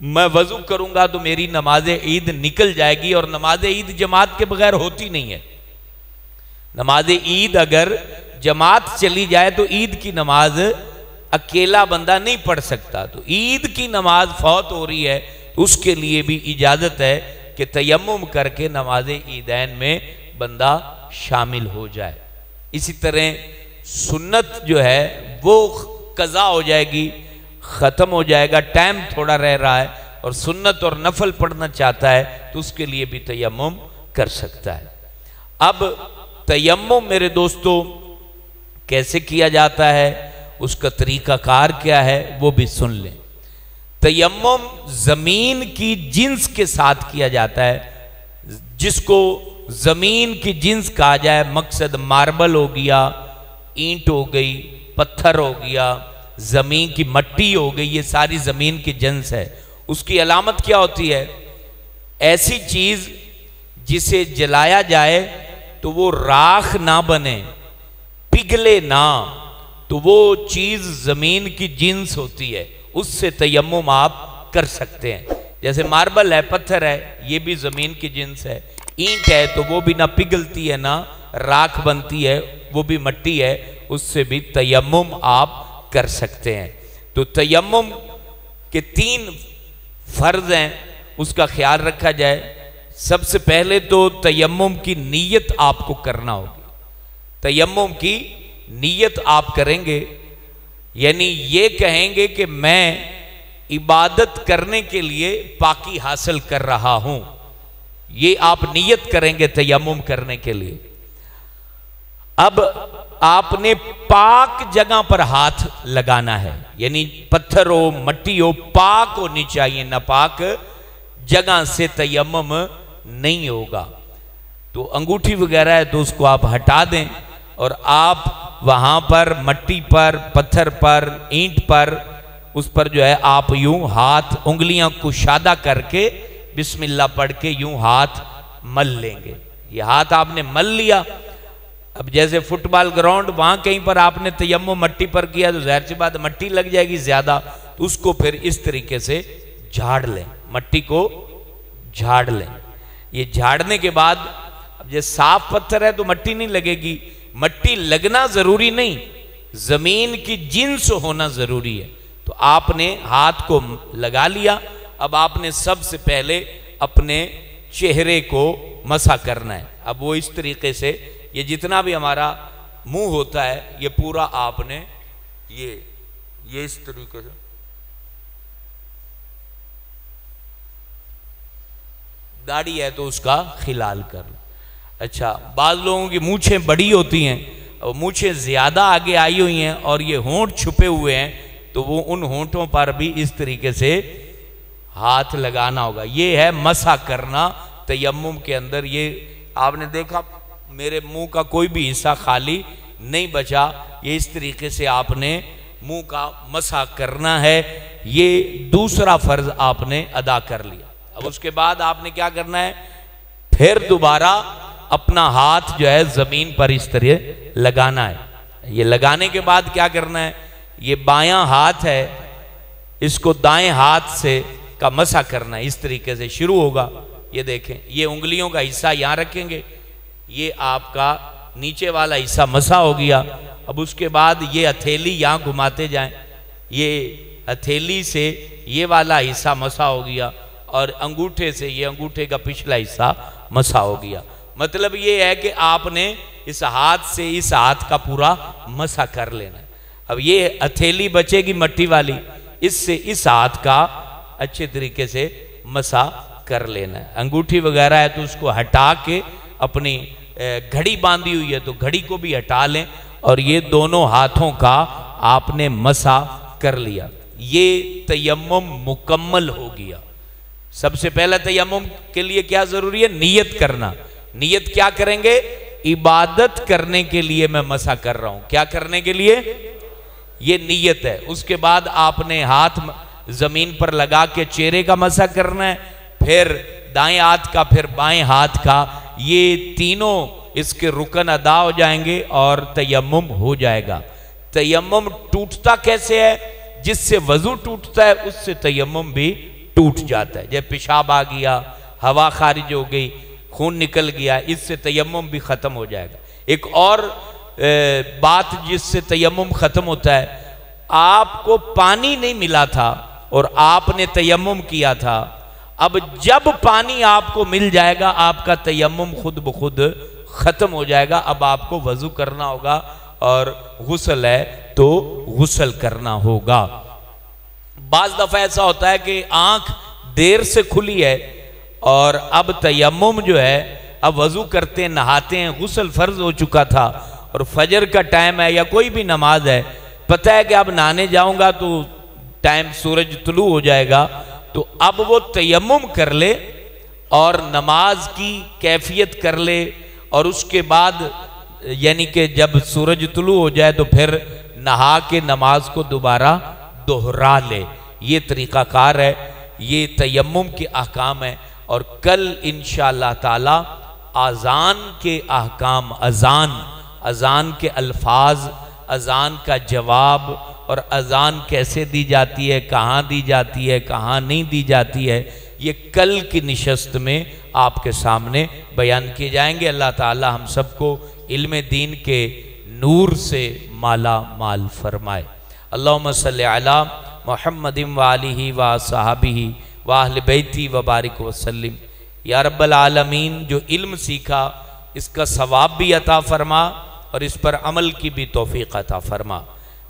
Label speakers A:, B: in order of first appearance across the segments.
A: میں وضو کروں گا تو میری نماز عید نکل جائے گی، اور نماز عید جماعت کے بغیر ہوتی نہیں ہے۔ نماز عید اگر جماعت چلی جائے تو عید کی نماز اکیلا بندہ نہیں پڑھ سکتا، تو عید کی نماز فوت ہو رہی ہے تو اس کے لیے بھی اجازت ہے کہ تیمم کر کے نماز عیدین میں بندہ شامل ہو جائے۔ اسی طرح سنت جو ہے وہ قضا ہو جائے گی، ختم ہو جائے گا، ٹائم تھوڑا رہ رہا ہے، اور سنت اور نفل پڑھنا چاہتا ہے تو اس کے لیے بھی تیمم کر سکتا ہے۔ اب تیمم میرے دوستو کیسے کیا جاتا ہے، اس کا طریقہ کار کیا ہے، وہ بھی سن لیں۔ تیمم زمین کی جنس کے ساتھ کیا جاتا ہے، جس کو زمین کی جنس کہا جائے، مقصد ماربل ہو گیا، اینٹ ہو گئی، پتھر ہو گیا، زمین کی مٹی ہو گئی، یہ ساری زمین کی جنس ہے۔ اس کی علامت کیا ہوتی ہے؟ ایسی چیز جسے جلایا جائے تو وہ راکھ نہ بنے، پگھلے نہ، تو وہ چیز زمین کی جنس ہوتی ہے، اس سے تیمم آپ کر سکتے ہیں۔ جیسے ماربل ہے، پتھر ہے، یہ بھی زمین کی جنس ہے۔ اینٹ ہے تو وہ بھی نہ پگھلتی ہے نہ راکھ بنتی ہے، وہ بھی مٹی ہے، اس سے بھی تیمم آپ کر سکتے ہیں۔ تو تیمم کے 3 فرض ہیں، اس کا خیال رکھا جائے۔ سب سے پہلے تو تیمم کی نیت آپ کو کرنا ہوگی۔ تیمم کی نیت آپ کریں گے، یعنی یہ کہیں گے کہ میں عبادت کرنے کے لیے پاکی حاصل کر رہا ہوں، یہ آپ نیت کریں گے تیمم کرنے کے لیے۔ اب آپ نے پاک جگہ پر ہاتھ لگانا ہے، یعنی پتھر ہو، مٹی ہو، پاک ہونی چاہیے، ناپاک جگہ سے تیمم نہیں ہوگا۔ تو انگوٹھی وغیرہ ہے تو اس کو آپ ہٹا دیں، اور آپ وہاں پر مٹی پر، پتھر پر، اینٹ پر، اس پر جو ہے آپ یوں ہاتھ، انگلیاں کشادہ کر کے بسم اللہ پڑھ کے یوں ہاتھ مل لیں گے۔ یہ ہاتھ آپ نے مل لیا۔ اب جیسے فٹ بال گراؤنڈ، وہاں کہیں پر آپ نے تیمم مٹی پر کیا تو ظاہر سی بات مٹی لگ جائے گی زیادہ، تو اس کو پھر اس طریقے سے جھاڑ لیں، مٹی کو جھاڑ لیں۔ یہ جھاڑنے کے بعد اب یہ صاف پتھر ہے تو مٹی نہیں لگے گی، مٹی لگنا ضروری نہیں، زمین کی جنس ہونا ضروری ہے۔ تو آپ نے ہاتھ کو لگا لیا۔ اب آپ نے سب سے پہلے اپنے چہرے کو مسح کرنا ہے۔ اب وہ اس طریقے سے، یہ جتنا بھی ہمارا منہ ہوتا ہے یہ پورا آپ نے یہ اس طریقے سے داڑھی ہے تو اس کا خلال کر لو۔ اچھا، بعض لوگوں کی مونچھیں بڑی ہوتی ہیں اور مونچھیں زیادہ آگے آئی ہوئی ہیں اور یہ ہونٹ چھپے ہوئے ہیں، تو وہ ان ہونٹوں پر بھی اس طریقے سے ہاتھ لگانا ہوگا۔ یہ ہے مسح کرنا تیمم کے اندر۔ یہ آپ نے دیکھا میرے منہ کا کوئی بھی حصہ خالی نہیں بچا، یہ اس طریقے سے آپ نے منہ کا مسح کرنا ہے۔ یہ دوسرا فرض آپ نے ادا کر لیا۔ اب اس کے بعد آپ نے کیا کرنا ہے؟ پھر دوبارہ اپنا ہاتھ جو ہے زمین پر اس طرح لگانا ہے۔ یہ لگانے کے بعد کیا کرنا ہے؟ یہ بایاں ہاتھ ہے، اس کو دائیں ہاتھ سے کا مسح کرنا ہے۔ اس طریقے سے شروع ہوگا۔ یہ دیکھیں، یہ انگلیوں کا حصہ یہاں رکھیں گے، یہ آپ کا نیچے والا حصہ مسح ہو گیا۔ اب اس کے بعد یہ ہتھیلی یہاں گھماتے جائیں، یہ ہتھیلی سے یہ والا حصہ مسح ہو گیا، اور انگوٹھے سے یہ انگوٹھے کا پچھلا حصہ مسح ہو گیا۔ مطلب یہ ہے کہ آپ نے اس ہاتھ سے اس ہاتھ کا پورا مسح کر لینا ہے۔ اب یہ ہتھیلی بچے گی مٹی والی، اس سے اس ہاتھ کا اچھے طریقے سے مسح کر لینا ہے۔ انگوٹھی وغیرہ ہے تو اس کو ہٹا کے، اپنی گھڑی باندھی ہوئی ہے تو گھڑی کو بھی ہٹا لیں، اور یہ دونوں ہاتھوں کا آپ نے مسح کر لیا۔ یہ تیمم مکمل ہو گیا۔ سب سے پہلا تیمم کے لیے کیا ضروری ہے؟ نیت کرنا۔ نیت کیا کریں گے؟ عبادت کرنے کے لیے میں مسح کر رہا ہوں۔ کیا کرنے کے لیے؟ یہ نیت ہے۔ اس کے بعد آپ نے ہاتھ زمین پر لگا کے چہرے کا مسح کرنا ہے، پھر دائیں ہاتھ کا، پھر بائیں ہاتھ کا۔ یہ تینوں اس کے رکن ادا ہو جائیں گے اور تیمم ہو جائے گا۔ تیمم ٹوٹتا کیسے ہے؟ جس سے وضو ٹوٹتا ہے اس سے تیمم بھی ٹوٹ جاتا ہے. جب پیشاب آ گیا، ہوا خارج ہو گئی، خون نکل گیا، اس سے تیمم بھی ختم ہو جائے گا. ایک اور بات جس سے تیمم ختم ہوتا ہے، آپ کو پانی نہیں ملا تھا اور آپ نے تیمم کیا تھا، اب جب پانی آپ کو مل جائے گا آپ کا تیمم خود بخود ختم ہو جائے گا. اب آپ کو وضو کرنا ہوگا اور غسل ہے تو غسل کرنا ہوگا. بعض دفعہ ایسا ہوتا ہے کہ آنکھ دیر سے کھلی ہے اور اب تیمم جو ہے، اب وضو کرتے ہیں، نہاتے ہیں، غسل فرض ہو چکا تھا اور فجر کا ٹائم ہے یا کوئی بھی نماز ہے، پتہ ہے کہ اب نہانے جاؤں گا تو ٹائم سورج طلوع ہو جائے گا، تو اب وہ تیمم کر لے اور نماز کی کیفیت کر لے، اور اس کے بعد یعنی کہ جب سورج طلوع ہو جائے تو پھر نہا کے نماز کو دوبارہ دہرا لے. یہ طریقہ کار ہے، یہ تیمم کے احکام ہے. اور کل انشاءاللہ تعالی اذان کے احکام، اذان کے الفاظ، اذان کا جواب اور اذان کیسے دی جاتی ہے، کہاں دی جاتی ہے، کہاں نہیں دی جاتی ہے، یہ کل کی نشست میں آپ کے سامنے بیان کیے جائیں گے. اللہ تعالی ہم سب کو علم دین کے نور سے مالا مال فرمائے. اللہم صلی علی محمد وآلہ وصحبہ وآہل بیتی وبارک وسلم. یا رب العالمین، جو علم سیکھا اس کا ثواب بھی عطا فرما اور اس پر عمل کی بھی توفیق عطا فرما.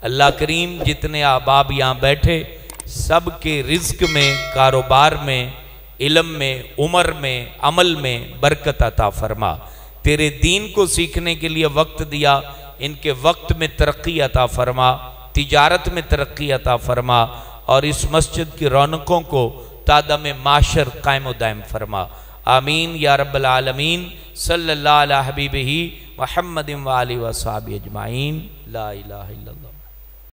A: اللہ کریم جتنے احباب یہاں بیٹھے سب کے رزق میں، کاروبار میں، علم میں، عمر میں، عمل میں برکت عطا فرما. تیرے دین کو سیکھنے کے لیے وقت دیا، ان کے وقت میں ترقی عطا فرما، تجارت میں ترقی عطا فرما، اور اس مسجد کی رونقوں کو تادم معاشر قائم و دائم فرما. آمین یا رب العالمین. صلی اللہ علیہ حبیبہ محمد وآلہ وصحبہ اجمعین. لا الہ الا اللہ.